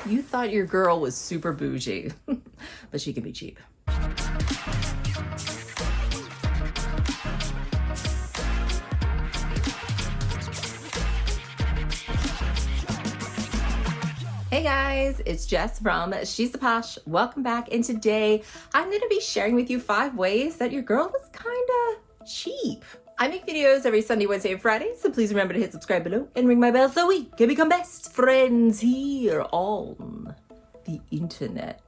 You thought your girl was super bougie, but she can be cheap. Hey guys, it's Jess from She's the Posh. Welcome back, and today I'm going to be sharing with you 5 ways that your girl is kinda cheap. I make videos every Sunday, Wednesday, and Friday, so please remember to hit subscribe below and ring my bell so we can become best friends here on the internet.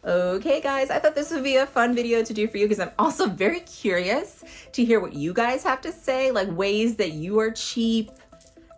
Okay guys, I thought this would be a fun video to do for you because I'm also very curious to hear what you guys have to say, like ways that you are cheap,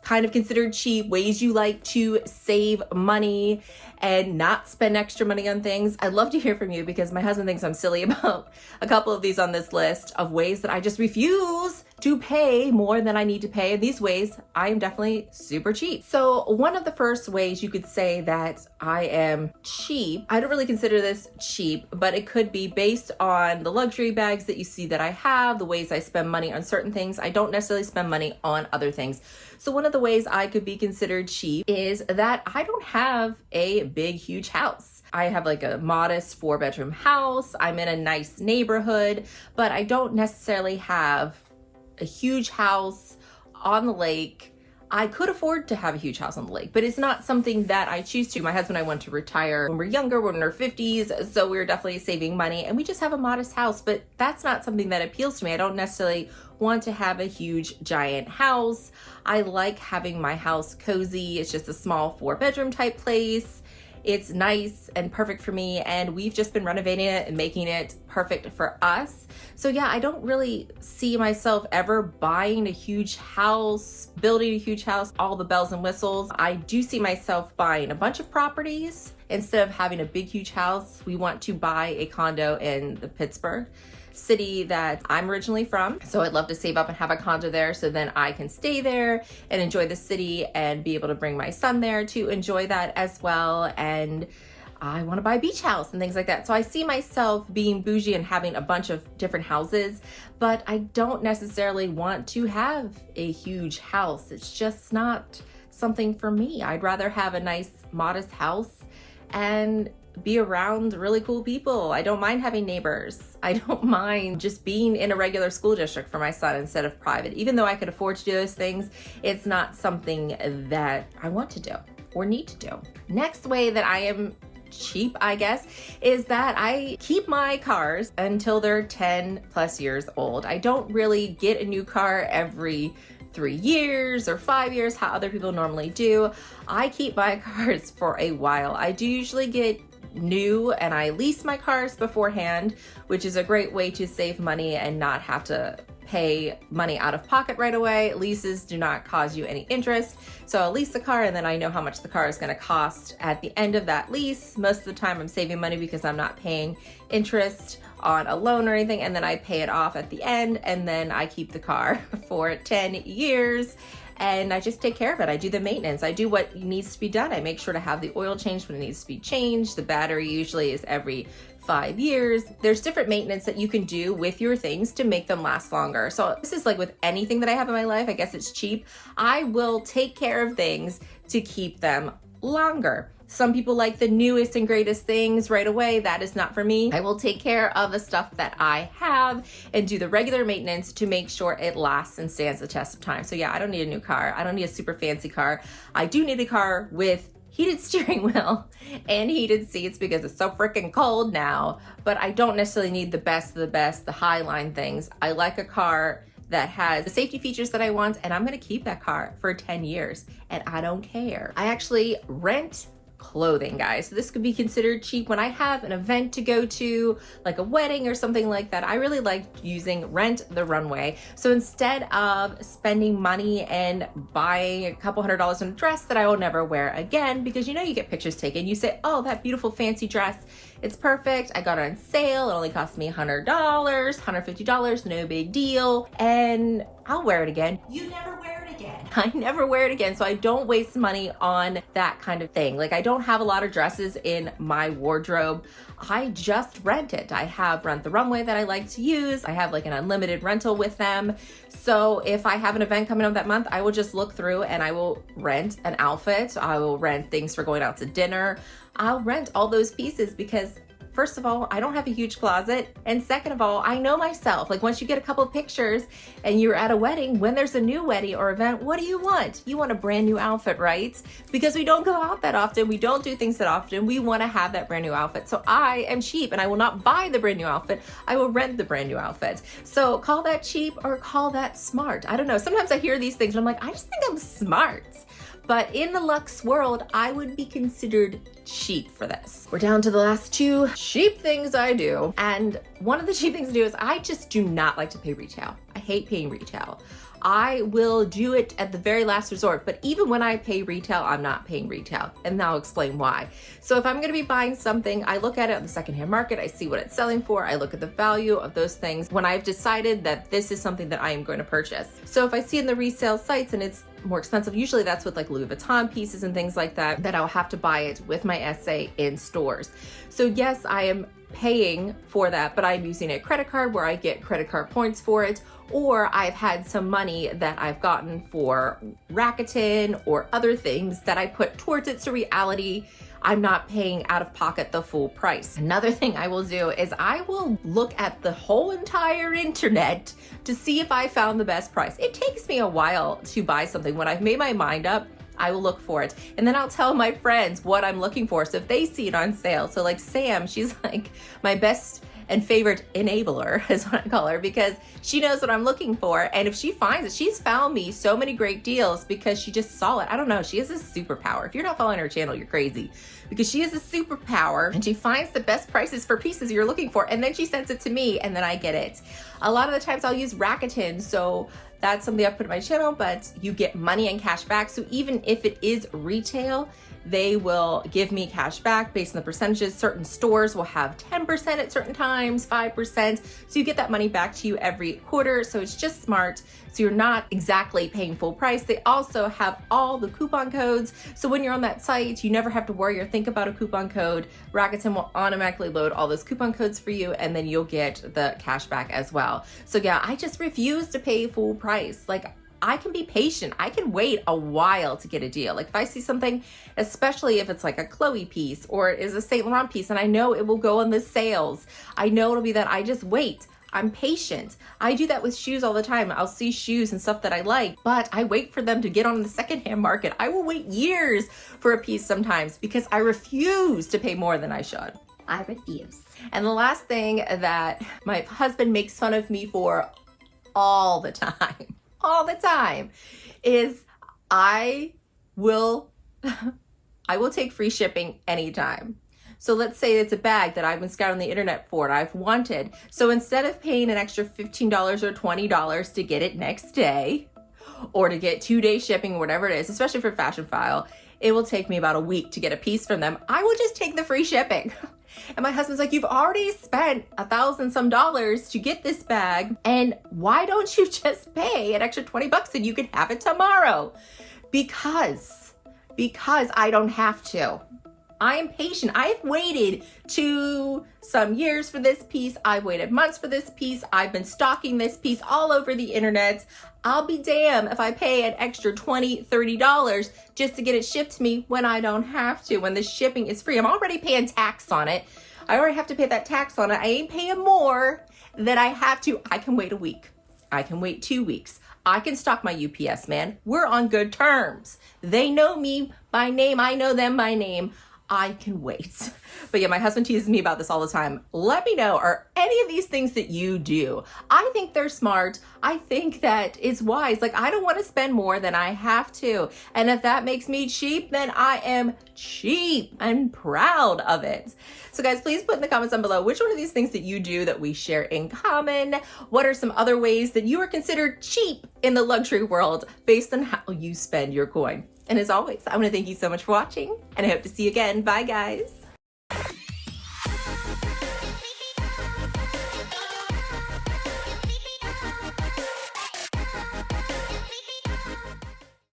kind of considered cheap, ways you like to save money and not spend extra money on things. I'd love to hear from you because my husband thinks I'm silly about a couple of these on this list of ways that I just refuse to pay more than I need to pay. In these ways, I am definitely super cheap. So one of the first ways you could say that I am cheap, I don't really consider this cheap, but it could be based on the luxury bags that you see that I have, the ways I spend money on certain things. I don't necessarily spend money on other things. So one of the ways I could be considered cheap is that I don't have a big, huge house. I have like a modest 4-bedroom house. I'm in a nice neighborhood, but I don't necessarily have a huge house on the lake. I could afford to have a huge house on the lake, but it's not something that I choose to. My husband and I want to retire when we're younger, when we're in our 50s, so we're definitely saving money, and we just have a modest house, but that's not something that appeals to me. I don't necessarily want to have a huge, giant house. I like having my house cozy. It's just a small 4-bedroom type place. It's nice and perfect for me, and we've just been renovating it and making it perfect for us. So yeah, I don't really see myself ever buying a huge house, building a huge house, all the bells and whistles. I do see myself buying a bunch of properties. Instead of having a big, huge house, we want to buy a condo in the Pittsburgh city that I'm originally from. So I'd love to save up and have a condo there so then I can stay there and enjoy the city and be able to bring my son there to enjoy that as well. And I want to buy a beach house and things like that. So I see myself being bougie and having a bunch of different houses, but I don't necessarily want to have a huge house. It's just not something for me. I'd rather have a nice, modest house and be around really cool people. I don't mind having neighbors. I don't mind just being in a regular school district for my son instead of private. Even though I could afford to do those things, it's not something that I want to do or need to do. Next way that I am cheap, I guess, is that I keep my cars until they're 10 plus years old. I don't really get a new car every 3 years or 5 years, how other people normally do. I keep my cars for a while. I do usually get new and I lease my cars beforehand, which is a great way to save money and not have to pay money out of pocket right away. Leases do not cause you any interest. So I'll lease the car and then I know how much the car is going to cost at the end of that lease. Most of the time I'm saving money because I'm not paying interest on a loan or anything, and then I pay it off at the end, and then I keep the car for 10 years and I just take care of it. I do the maintenance. I do what needs to be done. I make sure to have the oil changed when it needs to be changed. The battery usually is every 5 years. There's different maintenance that you can do with your things to make them last longer. So this is like with anything that I have in my life, I guess it's cheap. I will take care of things to keep them longer. Some people like the newest and greatest things right away. That is not for me. I will take care of the stuff that I have and do the regular maintenance to make sure it lasts and stands the test of time. So yeah, I don't need a new car. I don't need a super fancy car. I do need a car with heated steering wheel and heated seats because it's so freaking cold now. But I don't necessarily need the best of the best, the high line things. I like a car that has the safety features that I want, and I'm gonna keep that car for 10 years and I don't care. I actually rent clothing, guys. So this could be considered cheap. When I have an event to go to, like a wedding or something like that, I really like using Rent the Runway. So instead of spending money and buying a couple $100s on a dress that I will never wear again, because you know you get pictures taken, you say, oh, that beautiful fancy dress, it's perfect. I got it on sale. It only cost me $100, $150, no big deal. And I'll wear it again. You never wear it again. I never wear it again, so I don't waste money on that kind of thing. Like, I don't have a lot of dresses in my wardrobe. I just rent it. I have Rent the Runway that I like to use. I have like an unlimited rental with them. So if I have an event coming up that month, I will just look through and I will rent an outfit. I will rent things for going out to dinner. I'll rent all those pieces because, first of all, I don't have a huge closet. And second of all, I know myself. Like, once you get a couple of pictures and you're at a wedding, when there's a new wedding or event, what do you want? You want a brand new outfit, right? Because we don't go out that often. We don't do things that often. We want to have that brand new outfit. So I am cheap and I will not buy the brand new outfit. I will rent the brand new outfit. So call that cheap or call that smart. I don't know. Sometimes I hear these things and I'm like, I just think I'm smart. But in the luxe world, I would be considered cheap for this. We're down to the last two cheap things I do. And one of the cheap things I do is I just do not like to pay retail. I hate paying retail. I will do it at the very last resort, but even when I pay retail, I'm not paying retail. And I'll explain why. So if I'm gonna be buying something, I look at it on the secondhand market, I see what it's selling for, I look at the value of those things when I've decided that this is something that I am going to purchase. So if I see in the resale sites and it's more expensive, usually that's with like Louis Vuitton pieces and things like that, that I'll have to buy it with my essay in stores. So yes, I am paying for that, but I'm using a credit card where I get credit card points for it, or I've had some money that I've gotten for Rakuten or other things that I put towards it. So reality, I'm not paying out of pocket the full price. Another thing I will do is I will look at the whole entire internet to see if I found the best price. It takes me a while to buy something. When I've made my mind up, I will look for it. And then I'll tell my friends what I'm looking for. So if they see it on sale, so like Sam, she's like my best and favorite enabler is what I call her, because she knows what I'm looking for. And if she finds it, she's found me so many great deals because she just saw it. I don't know, she has a superpower. If you're not following her channel, you're crazy, because she has a superpower and she finds the best prices for pieces you're looking for. And then she sends it to me and then I get it. A lot of the times I'll use Rakuten. So that's something I've put in my channel, but you get money and cash back. So even if it is retail, they will give me cash back based on the percentages. Certain stores will have 10% at certain times, 5%. So you get that money back to you every quarter. So it's just smart. So you're not exactly paying full price. They also have all the coupon codes. So when you're on that site, you never have to worry or think about a coupon code. Rakuten will automatically load all those coupon codes for you, and then you'll get the cash back as well. So yeah, I just refuse to pay full price. Like, I can be patient. I can wait a while to get a deal. Like if I see something, especially if it's like a Chloe piece or it is a Saint Laurent piece and I know it will go on the sales, I know it'll be that, I just wait. I'm patient. I do that with shoes all the time. I'll see shoes and stuff that I like, but I wait for them to get on the secondhand market. I will wait years for a piece sometimes because I refuse to pay more than I should. I refuse. And the last thing that my husband makes fun of me for all the time is I will take free shipping anytime. So let's say it's a bag that I've been scouting the internet for and I've wanted. So instead of paying an extra $15 or $20 to get it next day or to get 2-day shipping, whatever it is, especially for Fashion File, it will take me about a week to get a piece from them. I will just take the free shipping. And my husband's like, you've already spent $1,000 some to get this bag, and why don't you just pay an extra $20 and you can have it tomorrow? Because I don't have to. I am patient. I've waited some years for this piece. I've waited months for this piece. I've been stalking this piece all over the internet. I'll be damned if I pay an extra $20, $30 just to get it shipped to me when I don't have to, when the shipping is free. I'm already paying tax on it. I already have to pay that tax on it. I ain't paying more than I have to. I can wait a week. I can wait 2 weeks. I can stalk my UPS man. We're on good terms. They know me by name. I know them by name. I can wait. But yeah, my husband teases me about this all the time. Let me know, are any of these things that you do? I think they're smart. I think that it's wise. Like, I don't want to spend more than I have to. And if that makes me cheap, then I am cheap and proud of it. So guys, please put in the comments down below, which one of these things that you do that we share in common? What are some other ways that you are considered cheap in the luxury world based on how you spend your coin? And as always, I want to thank you so much for watching, and I hope to see you again. Bye, guys.